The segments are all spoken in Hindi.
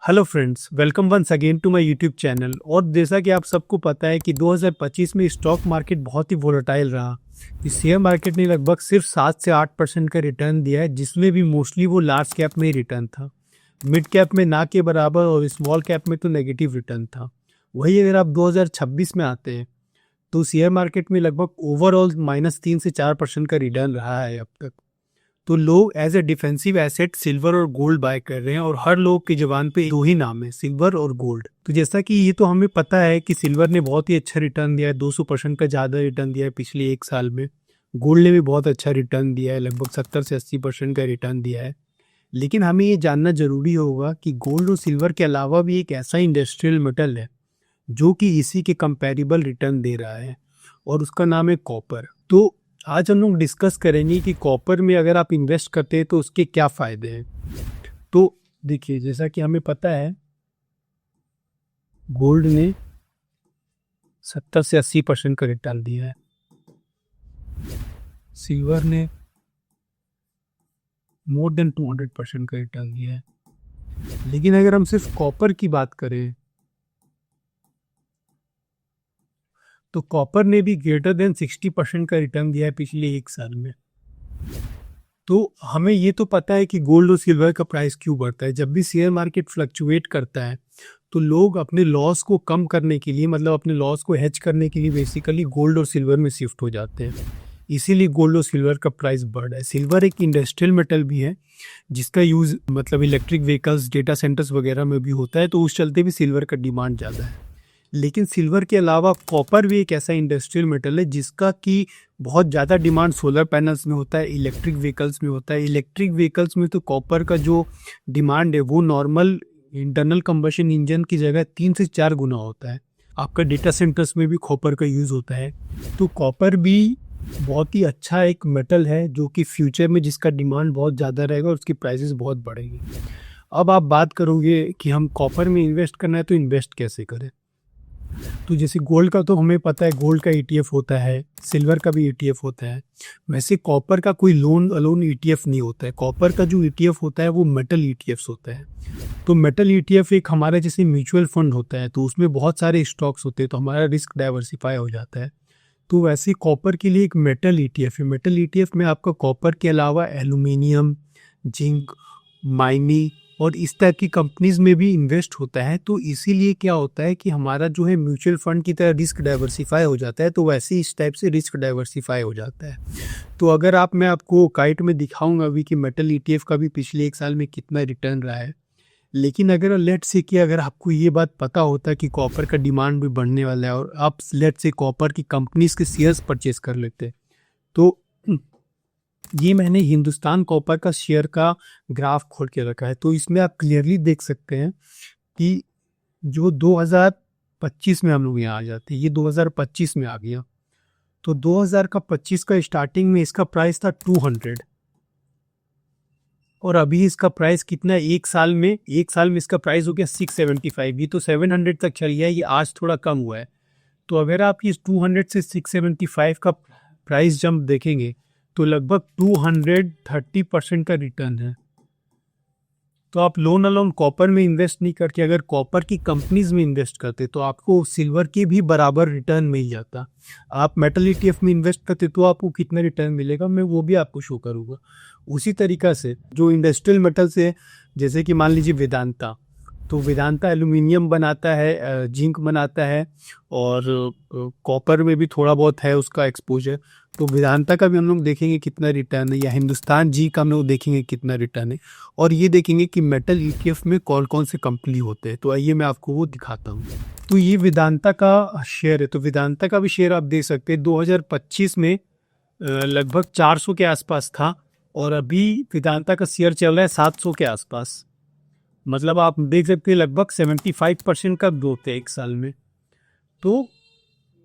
Hello friends, welcome once again to my YouTube channel. और जैसा कि आप सबको पता है कि 2025 में स्टॉक मार्केट बहुत ही वोलेटाइल रहा। इस शेयर मार्केट ने लगभग सिर्फ 7 से 8% का रिटर्न दिया है, जिसमें भी मोस्टली वो लार्ज कैप में ही रिटर्न था। मिड कैप में ना के बराबर और स्मॉल कैप में तो नेगेटिव रिटर्न था। वही अगर आप 2026 में आते हैं तो शेयर मार्केट में लगभग ओवरऑल -3 से 4% का रिटर्न रहा है अब तक। तो लोग as a defensive asset silver और गोल्ड बाय कर रहे हैं और हर लोग की जुबान पे दो ही नाम है, सिल्वर और गोल्ड। तो जैसा कि ये तो हमें पता है कि सिल्वर ने बहुत ही अच्छा रिटर्न दिया है, 200% का ज़्यादा रिटर्न दिया है पिछले एक साल में। गोल्ड ने भी बहुत अच्छा रिटर्न दिया है, लगभग 70 से 80% का रिटर्न दिया है। लेकिन हमें ये जानना जरूरी होगा कि गोल्ड और सिल्वर के अलावा भी एक ऐसा इंडस्ट्रियल मेटल है जो कि इसी के कंपैरेबल रिटर्न दे रहा है, और उसका नाम है कॉपर। तो आज हम लोग डिस्कस करेंगे कि कॉपर में अगर आप इन्वेस्ट करते हैं तो उसके क्या फ़ायदे हैं। तो देखिए, जैसा कि हमें पता है गोल्ड ने 70 से 80% का रिटर्न दिया है, सिल्वर ने मोर देन 200% का रिटर्न दिया है। लेकिन अगर हम सिर्फ कॉपर की बात करें तो कॉपर ने भी ग्रेटर देन 60% का रिटर्न दिया है पिछले एक साल में। तो हमें ये तो पता है कि गोल्ड और सिल्वर का प्राइस क्यों बढ़ता है। जब भी शेयर मार्केट फ्लक्चुएट करता है तो लोग अपने लॉस को कम करने के लिए, मतलब अपने लॉस को हेज करने के लिए बेसिकली गोल्ड और सिल्वर में शिफ्ट हो जाते हैं। इसीलिए गोल्ड और सिल्वर का प्राइस बढ़ रहा है। सिल्वर एक इंडस्ट्रियल मेटल भी है जिसका यूज़ मतलब इलेक्ट्रिक व्हीकल्स, डेटा सेंटर्स वगैरह में भी होता है, तो उस चलते भी सिल्वर का डिमांड ज़्यादा है। लेकिन सिल्वर के अलावा कॉपर भी एक ऐसा इंडस्ट्रियल मेटल है जिसका कि बहुत ज़्यादा डिमांड सोलर पैनल्स में होता है, इलेक्ट्रिक व्हीकल्स में होता है। इलेक्ट्रिक व्हीकल्स में तो कॉपर का जो डिमांड है वो नॉर्मल इंटरनल कंबशन इंजन की जगह 3 से 4 गुना होता है। आपका डेटा सेंटर्स में भी कॉपर का यूज़ होता है। तो कॉपर भी बहुत ही अच्छा एक मेटल है जो कि फ्यूचर में जिसका डिमांड बहुत ज़्यादा रहेगा और उसकी प्राइसेस बहुत बढ़ेगी। अब आप बात करोगे कि हम कॉपर में इन्वेस्ट करना है तो इन्वेस्ट कैसे करें। तो जैसे गोल्ड का तो हमें पता है, गोल्ड का ETF होता है, सिल्वर का भी ETF होता है। वैसे कॉपर का कोई लोन अलोन ETF नहीं होता है। कॉपर का जो ETF होता है वो मेटल ETFs होता है। तो मेटल ETF एक हमारा जैसे म्यूचुअल फंड होता है, तो उसमें बहुत सारे स्टॉक्स होते हैं, तो हमारा रिस्क डाइवर्सिफाई हो जाता है। तो वैसे कॉपर के लिए एक मेटल ETF है। मेटल ETF में आपका कॉपर के अलावा एल्यूमिनियम, जिंक, माइनी और इस टाइप की कंपनीज में भी इन्वेस्ट होता है। तो इसीलिए क्या होता है कि हमारा जो है म्यूचुअल फंड की तरह रिस्क डाइवर्सिफाई हो जाता है, तो वैसे इस टाइप से रिस्क डाइवर्सिफाई हो जाता है। तो अगर मैं आपको काइट में दिखाऊंगा अभी कि मेटल ETF का भी पिछले एक साल में कितना रिटर्न रहा है। लेकिन अगर लेट से कि अगर आपको ये बात पता होता कि कॉपर का डिमांड भी बढ़ने वाला है और आप लेट से कॉपर की कंपनीज के शेयर्स परचेज कर लेते, तो ये मैंने हिंदुस्तान कॉपर का शेयर का ग्राफ खोल के रखा है। तो इसमें आप क्लियरली देख सकते हैं कि जो 2025 में हम लोग यहाँ आ जाते हैं, ये 2025 में आ गया। तो 2025 का स्टार्टिंग में इसका प्राइस था 200 और अभी इसका प्राइस कितना है, एक साल में इसका प्राइस हो गया 675। ये तो 700 तक चल गया है, ये आज थोड़ा कम हुआ है। तो अगर आप इस 200 से 675 का प्राइस जंप देखेंगे तो लगभग 230% का रिटर्न है। तो आप लोन अलोन कॉपर में इन्वेस्ट नहीं करके अगर कॉपर की कंपनीज में इन्वेस्ट करते तो आपको सिल्वर के भी बराबर रिटर्न मिल जाता। आप मेटल ETF में इन्वेस्ट करते तो आपको कितना रिटर्न मिलेगा मैं वो भी आपको शो करूँगा। उसी तरीका से जो इंडस्ट्रियल मेटल्स है, जैसे कि मान लीजिए वेदांता, तो वेदांता एल्यूमिनियम बनाता है, जिंक बनाता है, और कॉपर में भी थोड़ा बहुत है उसका एक्सपोजर। तो वेदांता का भी हम लोग देखेंगे कितना रिटर्न है, या हिंदुस्तान जी का हम लोग देखेंगे कितना रिटर्न है, और ये देखेंगे कि मेटल ETF में कौन कौन से कंपनी होते हैं। तो आइए मैं आपको वो दिखाता हूँ। तो ये वेदांता का शेयर है। तो वेदांता का भी शेयर आप देख सकते हैं 2025 में लगभग 400 के आसपास था, और अभी वेदांता का शेयर चल रहा है 700 के आसपास। मतलब आप देख सकते हैं लगभग 75% का ग्रोथ है एक साल में। तो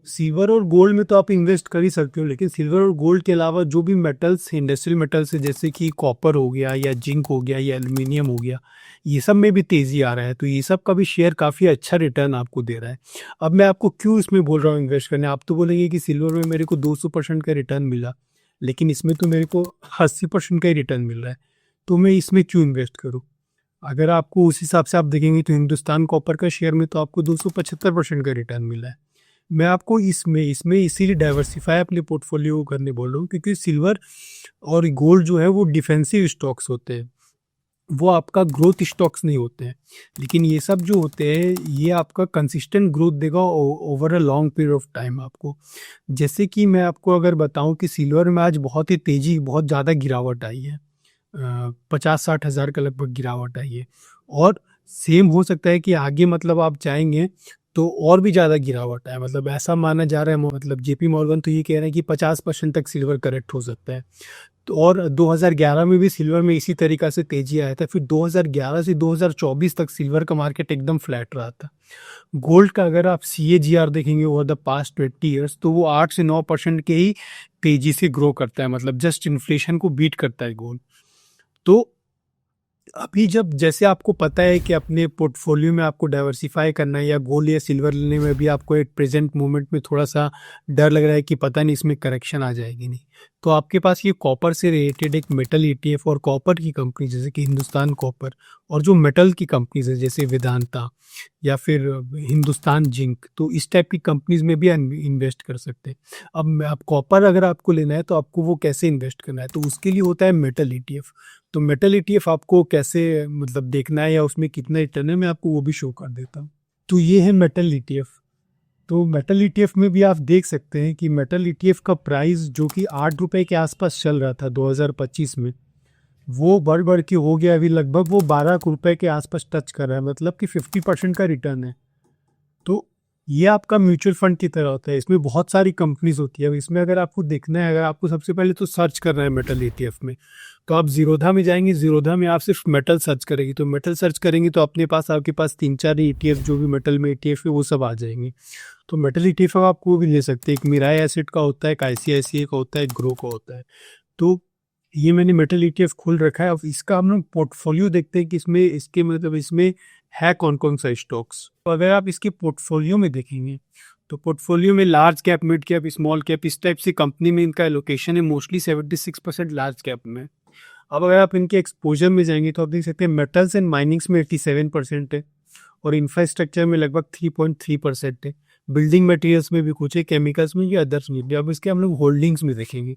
सिल्वर और गोल्ड में तो आप इन्वेस्ट कर ही सकते हो, लेकिन सिल्वर और गोल्ड के अलावा जो भी मेटल्स, इंडस्ट्रियल मेटल्स है, जैसे कि कॉपर हो गया या जिंक हो गया या एल्यूमिनियम हो गया, ये सब में भी तेज़ी आ रहा है। तो ये सब का भी शेयर काफ़ी अच्छा रिटर्न आपको दे रहा है। अब मैं आपको क्यों इसमें बोल रहा हूँ इन्वेस्ट करने। आप तो बोलेंगे कि सिल्वर में मेरे को 200% का रिटर्न मिला, लेकिन इसमें तो मेरे को 80% का ही रिटर्न मिल रहा है, तो मैं इसमें क्यों इन्वेस्ट करूँ। अगर आपको उस हिसाब से आप देखेंगे तो हिंदुस्तान कॉपर का शेयर में तो आपको 275% का रिटर्न मिला है। मैं आपको इसमें इसमें इसीलिए डाइवर्सिफाई अपने पोर्टफोलियो को करने बोल रहा हूँ, क्योंकि सिल्वर और गोल्ड जो है वो डिफेंसिव स्टॉक्स होते हैं, वो आपका ग्रोथ स्टॉक्स नहीं होते हैं। लेकिन ये सब जो होते हैं ये आपका कंसिस्टेंट ग्रोथ देगा over a long period of time आपको। जैसे कि मैं आपको अगर बताऊं कि सिल्वर में आज बहुत ही तेजी, बहुत ज़्यादा गिरावट आई है, 50-60 हज़ार का लगभग गिरावट आई है। और सेम हो सकता है कि आगे मतलब आप चाहेंगे तो और भी ज़्यादा गिरावट आए, मतलब ऐसा माना जा रहा है, मतलब जेपी मॉर्गन तो ये कह रहे हैं कि 50% तक सिल्वर करेक्ट हो सकता है। तो और 2011 में भी सिल्वर में इसी तरीका से तेजी आया था। फिर 2011 से 2024 तक सिल्वर का मार्केट एकदम फ्लैट रहा था। गोल्ड का अगर आप CAGR देखेंगे ओवर द पास्ट 20 ईयर्स तो वो 8 से 9% के ही तेजी से ग्रो करता है, मतलब जस्ट इन्फ्लेशन को बीट करता है गोल्ड। तो अभी जब जैसे आपको पता है कि अपने पोर्टफोलियो में आपको डाइवर्सिफाई करना है या गोल्ड या सिल्वर लेने में भी आपको एक प्रेजेंट मोमेंट में थोड़ा सा डर लग रहा है कि पता नहीं इसमें करेक्शन आ जाएगी नहीं, तो आपके पास ये कॉपर से रिलेटेड एक मेटल ETF और कॉपर की कंपनी जैसे कि हिंदुस्तान कॉपर, और जो मेटल की कंपनीज है जैसे वेदांता या फिर हिंदुस्तान जिंक, तो इस टाइप की कंपनीज में भी इन्वेस्ट कर सकते हैं। अब कॉपर अगर आपको लेना है तो आपको वो कैसे इन्वेस्ट करना है, तो उसके लिए होता है मेटल ETF। तो मेटल ETF आपको कैसे मतलब देखना है या उसमें कितना रिटर्न है, मैं आपको वो भी शो कर देता हूँ। तो ये है मेटल ETF। तो मेटल ETF में भी आप देख सकते हैं कि मेटल ETF का प्राइस जो कि 8 रुपए के आसपास चल रहा था 2025 में, वो बढ़ बढ़ के हो गया अभी लगभग वो 12 रुपए के आसपास टच कर रहा है, मतलब कि 50% का रिटर्न है। तो ये आपका म्यूचुअल फंड की तरह होता है, इसमें बहुत सारी कंपनीज होती है। अब इसमें अगर आपको देखना है, अगर आपको सबसे पहले तो सर्च करना है मेटल ETF में, तो आप जीरोधा में जाएंगे, जीरोधा में आप सिर्फ मेटल सर्च करेंगे, तो मेटल सर्च करेंगे तो अपने पास आपके पास 3-4 ETF जो भी मेटल में ETF है वो सब आ जाएंगे। तो मेटल ETF आप कोई भी ले सकते हैं, एक मिराई एसिड का होता है, एक ICICI का होता है, एक ग्रो का होता है। तो ये मैंने मेटल ETF खोल रखा है। अब इसका हम लोग पोर्टफोलियो देखते हैं कि इसमें इसके मतलब इसमें है कौन कौन सा स्टॉक्स। तो अगर आप इसके पोर्टफोलियो में देखेंगे तो पोर्टफोलियो में large cap, mid cap, small cap, इस टाइप से कंपनी में इनका एलोकेशन है। मोस्टली 76% लार्ज कैप में। अब अगर आप इनके एक्सपोजर में जाएंगे तो आप देख सकते हैं मेटल्स एंड माइनिंग्स में 87% है, और इंफ्रास्ट्रक्चर में लगभग 3.3% है। बिल्डिंग मटेरियल्स में भी कुछ है, केमिकल्स में या अदर्स में भी। अब इसके हम लोग होल्डिंग्स में देखेंगे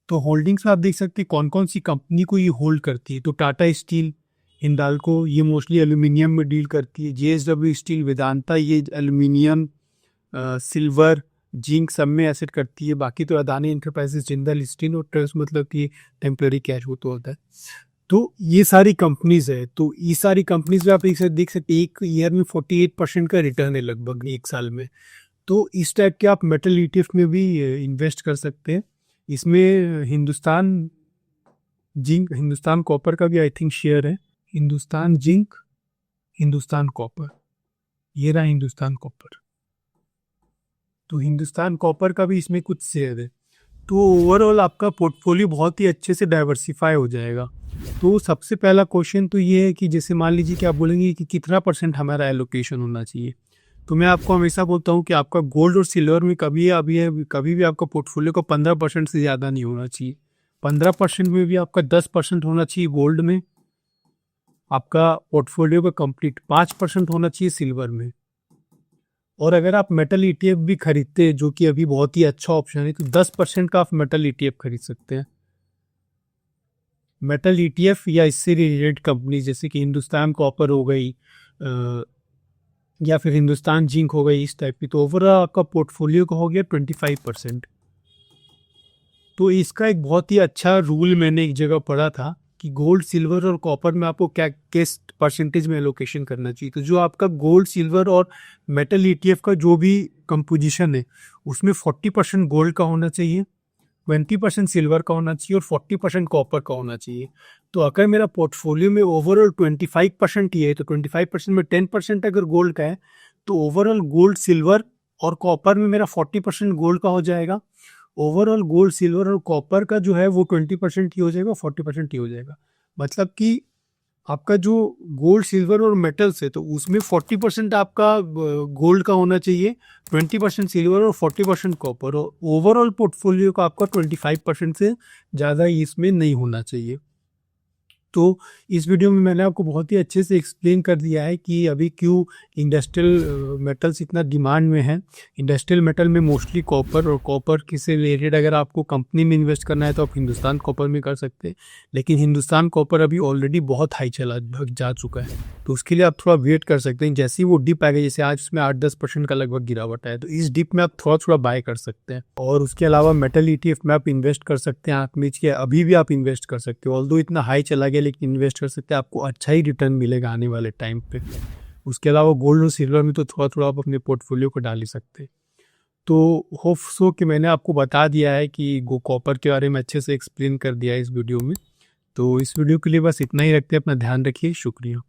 तो होल्डिंग्स में आप देख सकते हैं कौन कौन सी कंपनी को ये होल्ड करती है। तो टाटा स्टील, हिंडाल्को, ये मोस्टली एल्यूमिनियम में डील करती है। JSW स्टील, वेदांता, ये एल्यूमिनियम, सिल्वर, जिंक सब में एसेट करती है। बाकी तो अदानी इंटरप्राइजेस, जिंदल स्टील और ट्रस्ट, मतलब कि टेम्पररी कैश वो तो होता है। तो ये सारी कंपनीज है। तो ये सारी कंपनीज में आप एक साथ देख सकते हैं एक ईयर में 48% का रिटर्न है लगभग एक साल में। तो इस टाइप के आप मेटल ETF में भी इन्वेस्ट कर सकते हैं। इसमें हिंदुस्तान जिंक, हिंदुस्तान कॉपर का भी आई थिंक शेयर है। हिंदुस्तान जिंक, हिंदुस्तान कॉपर, ये रहा हिंदुस्तान कॉपर। तो हिंदुस्तान कॉपर का भी इसमें कुछ शेयर है। तो ओवरऑल आपका पोर्टफोलियो बहुत ही अच्छे से डाइवर्सिफाई हो जाएगा। तो सबसे पहला क्वेश्चन तो ये है कि जैसे मान लीजिए कि आप बोलेंगे कि कितना % हमारा एलोकेशन होना चाहिए, तो मैं आपको हमेशा बोलता हूँ कि आपका गोल्ड और सिल्वर में कभी भी आपका पोर्टफोलियो का 15% से ज़्यादा नहीं होना चाहिए। 15% में भी आपका 10% होना चाहिए गोल्ड में, आपका पोर्टफोलियो का कंप्लीट 5% होना चाहिए सिल्वर में। और अगर आप मेटल ETF भी खरीदते हैं जो कि अभी बहुत ही अच्छा ऑप्शन है, तो 10% का आप मेटल ETF खरीद सकते हैं। मेटल ETF या इससे रिलेटेड कंपनी जैसे कि हिंदुस्तान कॉपर हो गई या फिर हिंदुस्तान जिंक हो गई, इस टाइप की। तो ओवरऑल आपका पोर्टफोलियो का हो गया 25%। तो इसका एक बहुत ही अच्छा रूल मैंने एक जगह पढ़ा था कि गोल्ड, सिल्वर और कॉपर में आपको क्या किस परसेंटेज में एलोकेशन करना चाहिए। तो जो आपका गोल्ड, सिल्वर और मेटल ETF का जो भी कंपोजिशन है उसमें 40% गोल्ड का होना चाहिए, 20% सिल्वर का होना चाहिए और 40% कॉपर का होना चाहिए। तो अगर मेरा पोर्टफोलियो में ओवरऑल 25% ही है तो 25% में 10% अगर गोल्ड का है तो ओवरऑल गोल्ड, सिल्वर और कॉपर में मेरा 40% गोल्ड का हो जाएगा। ओवरऑल गोल्ड, सिल्वर और कॉपर का जो है वो 20% ही हो जाएगा, 40% ही हो जाएगा। मतलब कि आपका जो गोल्ड, सिल्वर और मेटल्स है तो उसमें 40% आपका गोल्ड का होना चाहिए, 20% सिल्वर और 40% कॉपर, और ओवरऑल पोर्टफोलियो का आपका 25% से ज़्यादा इसमें नहीं होना चाहिए। तो इस वीडियो में मैंने आपको बहुत ही अच्छे से एक्सप्लेन कर दिया है कि अभी क्यों इंडस्ट्रियल मेटल्स इतना डिमांड में है। इंडस्ट्रियल मेटल में मोस्टली कॉपर, और कॉपर से रिलेटेड अगर आपको कंपनी में इन्वेस्ट करना है तो आप हिंदुस्तान कॉपर में कर सकते हैं, लेकिन हिंदुस्तान कॉपर अभी ऑलरेडी बहुत हाई जा चुका है, तो उसके लिए आप थोड़ा वेट कर सकते हैं। जैसे ही वो डिप आएगा, जैसे आज उसमें 8-10% का लगभग गिरावट है, तो इस डिप में आप थोड़ा थोड़ा बाय कर सकते हैं। और उसके अलावा मेटल ETF में आप इन्वेस्ट कर सकते हैं, आंख मीच के अभी भी आप इन्वेस्ट कर सकते हो। ऑल्दो इतना हाई चला गया, लेकिन इन्वेस्ट कर सकते हैं, आपको अच्छा ही रिटर्न मिलेगा आने वाले टाइम पे। उसके अलावा गोल्ड और सिल्वर में तो थोड़ा थोड़ा आप अपने पोर्टफोलियो को डाल ही सकते हैं। तो होप सो कि मैंने आपको बता दिया है कि कॉपर के बारे में अच्छे से एक्सप्लेन कर दिया है इस वीडियो में। तो इस वीडियो के लिए बस इतना ही रखते हैं। अपना ध्यान रखिए। शुक्रिया।